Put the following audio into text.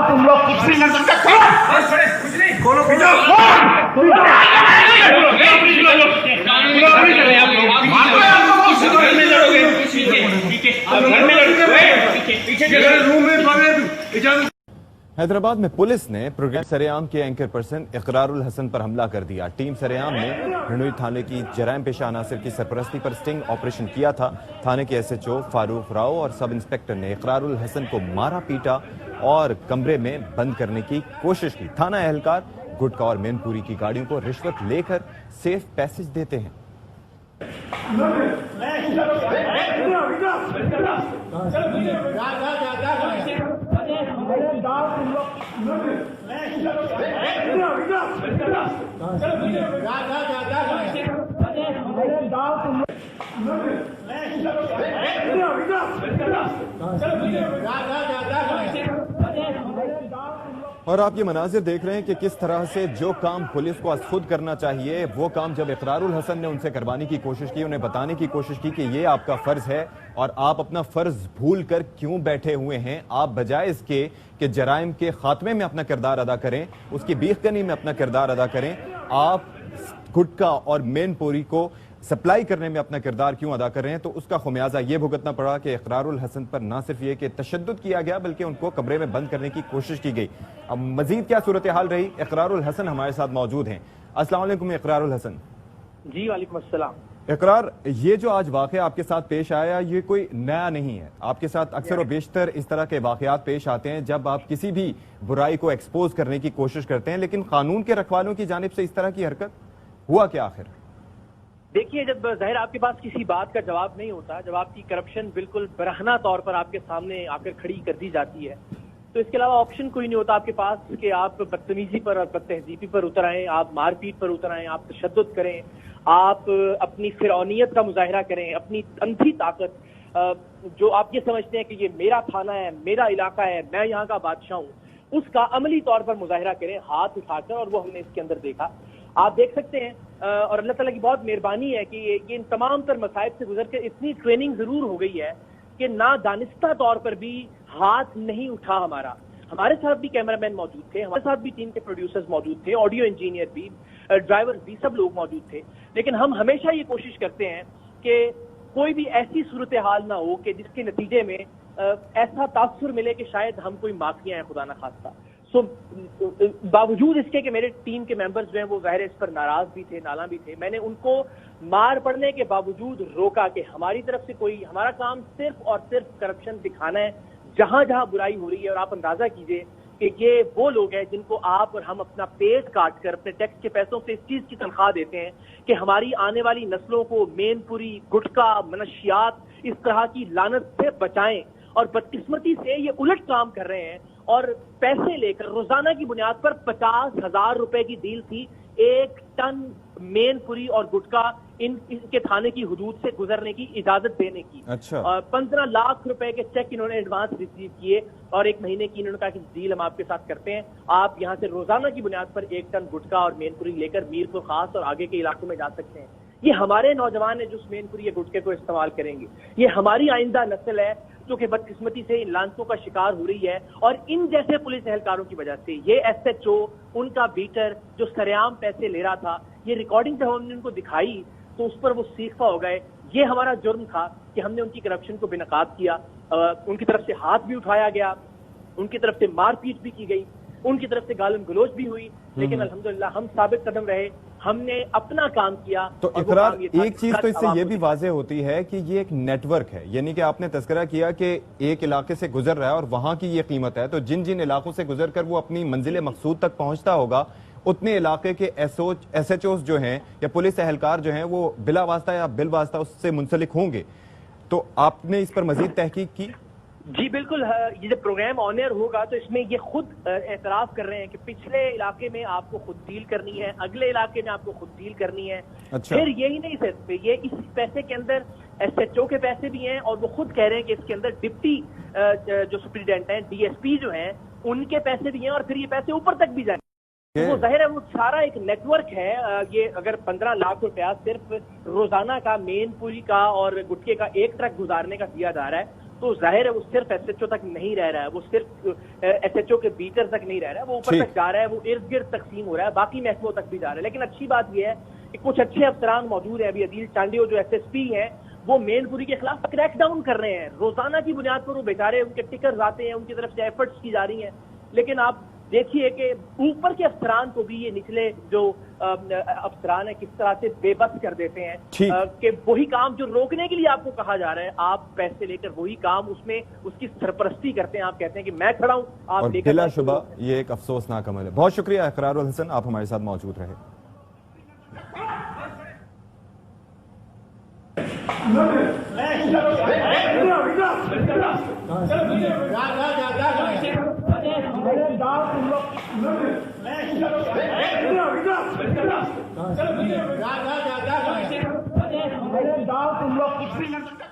तुम लोग कुछ नहीं कर सकते। खोलो हैदराबाद में पुलिस ने प्रोग्राम सरेआम के एंकर पर्सन इकरारुल हसन पर हमला कर दिया। टीम सरेआम ने हिंडोई थाने की जराइम पेशा अनासर की सरपरस्ती पर स्टिंग ऑपरेशन किया था। थाने के एसएचओ फारूक राव और सब इंस्पेक्टर ने इकरारुल हसन को मारा पीटा और कमरे में बंद करने की कोशिश की। थाना एहलकार गुटखा और मैनपुरी की गाड़ियों को रिश्वत लेकर सेफ पैसेज देते हैं। और आप ये मनाजिर देख रहे हैं कि किस तरह से जो काम पुलिस को खुद करना चाहिए वो काम जब इकरारुल हसन ने उनसे करवाने की कोशिश की, उन्हें बताने की कोशिश की कि ये आपका फर्ज है और आप अपना फर्ज भूल कर क्यों बैठे हुए हैं। आप बजाय इसके कि जराइम के खात्मे में अपना किरदार अदा करें, उसकी बीखगनी में अपना किरदार अदा करें, आप गुटखा और मैनपुरी को सप्लाई करने में अपना किरदार क्यों अदा कर रहे हैं। तो उसका खुमियाजा ये भुगतना पड़ा कि इकरारुल हसन पर ना सिर्फ ये कि तशद्दुद किया गया बल्कि उनको कमरे में बंद करने की कोशिश की गई। अब मजीद क्या सूरत हाल रही, इकरारुल हसन हमारे साथ मौजूद हैं। अस्सलाम वालेकुम इकरारुल हसन। जी वालेकुम अस्सलाम। इकरार, ये जो आज वाकया आपके साथ पेश आया ये कोई नया नहीं है। आपके साथ अक्सर और बेशतर इस तरह के वाकयात पेश आते हैं जब आप किसी भी बुराई को एक्सपोज करने की कोशिश करते हैं, लेकिन कानून के रखवालों की जानिब से इस तरह की हरकत हुआ क्या आखिर? देखिए, जब जाहिर आपके पास किसी बात का जवाब नहीं होता, जब आपकी करप्शन बिल्कुल बरहना तौर पर आपके सामने आकर खड़ी कर दी जाती है, तो इसके अलावा ऑप्शन कोई नहीं होता आपके पास कि आप बदतमीजी पर और बदतहजीबी पर उतर आएं, आप मारपीट पर उतर आएं, आप तशद्दुद करें, आप अपनी फिरौनियत का मुजाहिरा करें, अपनी अंधी ताकत, जो आप ये समझते हैं कि ये मेरा थाना है, मेरा इलाका है, मैं यहाँ का बादशाह हूँ, उसका अमली तौर पर मुजाहिरा करें हाथ उठाकर। और वो हमने इसके अंदर देखा। आप देख सकते हैं और अल्लाह ताला की बहुत मेहरबानी है कि ये इन तमाम तर मसाइब से गुजर के इतनी ट्रेनिंग जरूर हो गई है कि ना दानिस्ता तौर पर भी हाथ नहीं उठा हमारा। हमारे साथ भी कैमरामैन मौजूद थे, हमारे साथ भी टीम के प्रोड्यूसर्स मौजूद थे, ऑडियो इंजीनियर भी, ड्राइवर भी, सब लोग मौजूद थे। लेकिन हम हमेशा ये कोशिश करते हैं कि कोई भी ऐसी सूरत हाल ना हो कि जिसके नतीजे में ऐसा तासुर मिले कि शायद हम कोई माफिया हैं, खुदा ना खास्ता। सो बावजूद इसके कि मेरे टीम के मेंबर्स जो हैं वो ज़ाहिर इस पर नाराज भी थे, नाला भी थे, मैंने उनको मार पड़ने के बावजूद रोका कि हमारी तरफ से कोई, हमारा काम सिर्फ और सिर्फ करप्शन दिखाना है जहां जहां बुराई हो रही है। और आप अंदाजा कीजिए कि ये वो लोग हैं जिनको आप और हम अपना पेट काट कर अपने टैक्स के पैसों से इस चीज की तनख्वाह देते हैं कि हमारी आने वाली नस्लों को मैनपुरी, गुटखा, मनशियात, इस तरह की लानत से बचाएं। और बदकिस्मती से ये उलट काम कर रहे हैं और पैसे लेकर रोजाना की बुनियाद पर 50,000 रुपए की डील थी 1 टन मैनपुरी और गुटखा इनके थाने की हुदूद से गुजरने की इजाजत देने की। अच्छा। 15 लाख रुपए के चेक इन्होंने एडवांस रिसीव किए और 1 महीने की इन्होंने कहा कि डील हम आपके साथ करते हैं, आप यहाँ से रोजाना की बुनियाद पर 1 टन गुटखा और मैनपुरी लेकर मीरपुर खास और आगे के इलाकों में जा सकते हैं। ये हमारे नौजवान है जो मैनपुरी या गुटखे को इस्तेमाल करेंगे। ये हमारी आइंदा नस्ल है जो कि बदकिस्मती से इन लानतों का शिकार हो रही है। और इन जैसे पुलिस एहलकारों की वजह से ये एसएचओ, उनका बीटर जो सरेआम पैसे ले रहा था, ये रिकॉर्डिंग जब हमने उनको दिखाई तो उस पर वो सीखा हो गए। ये हमारा जुर्म था कि हमने उनकी करप्शन को बेनकाब किया। उनकी तरफ से हाथ भी उठाया गया, उनकी तरफ से मारपीट भी की गई, उनकी तरफ से गालम गलोच भी हुई, लेकिन अल्हम्दुलिल्लाह हम साबित कदम रहे, हमने अपना काम किया। तो इकरार, एक चीज तो इससे ये भी वाज़ेह होती है कि ये एक नेटवर्क है, यानी कि आपने तज़किरा किया कि एक इलाके से गुजर रहा है और वहां की ये कीमत है, तो जिन जिन इलाकों से गुजर कर वो अपनी मंजिल मकसूद तक पहुंचता होगा उतने इलाके के एसएचओस जो हैं या पुलिस एहलकार जो हैं वो बिला वास्ता या बिल वास्ता उससे मुंसलिक होंगे। तो आपने इस पर मजीद तहकीक की? जी बिल्कुल। ये जब प्रोग्राम ऑन एयर होगा तो इसमें ये खुद एतराफ कर रहे हैं कि पिछले इलाके में आपको खुद डील करनी है, अगले इलाके में आपको खुद डील करनी है। अच्छा। फिर यही नहीं सिर्फ ये, इस पैसे के अंदर एसएचओ के पैसे भी हैं और वो खुद कह रहे हैं कि इसके अंदर डिप्टी जो सुप्रिटेंडेंट हैं, डीएसपी जो हैं, उनके पैसे भी हैं और फिर ये पैसे ऊपर तक भी जाएंगे। वो जाहिर है वो सारा एक नेटवर्क है। ये अगर 15 लाख रुपया सिर्फ रोजाना का मेनपुरी का और गुटके का एक ट्रक गुजारने का दिया जा रहा है, तो जाहिर है वो सिर्फ एसएचओ तक नहीं रह रहा है, वो सिर्फ एसएचओ के बीटर तक नहीं रह रहा है, वो ऊपर तक जा रहा है, वो इर्द गिर्द तकसीम हो रहा है, बाकी महकमों तक भी जा रहा है। लेकिन अच्छी बात यह है कि कुछ अच्छे अफसरान मौजूद हैं। अभी अदील चांडियो जो एसएसपी हैं वो मेनपुरी के खिलाफ क्रैकडाउन कर रहे हैं। रोजाना की बुनियाद पर वो बेचारे उनके टिकट आते हैं, उनकी तरफ से एफर्ट्स की जा रही हैं। लेकिन आप देखिए कि ऊपर के अफसरान को भी ये निचले जो अफसरान है किस तरह से बेबस कर देते हैं कि वही काम जो रोकने के लिए आपको कहा जा रहा है, आप पैसे लेकर वही काम उसमें उसकी सरपरस्ती करते हैं। आप कहते हैं कि मैं खड़ा हूं, आप और बिलाशुबा ये एक अफसोसनाक अमल है। बहुत शुक्रिया इकरारुल हसन, आप हमारे साथ मौजूद रहे। तुम लोग कुछ नहीं कर सकते।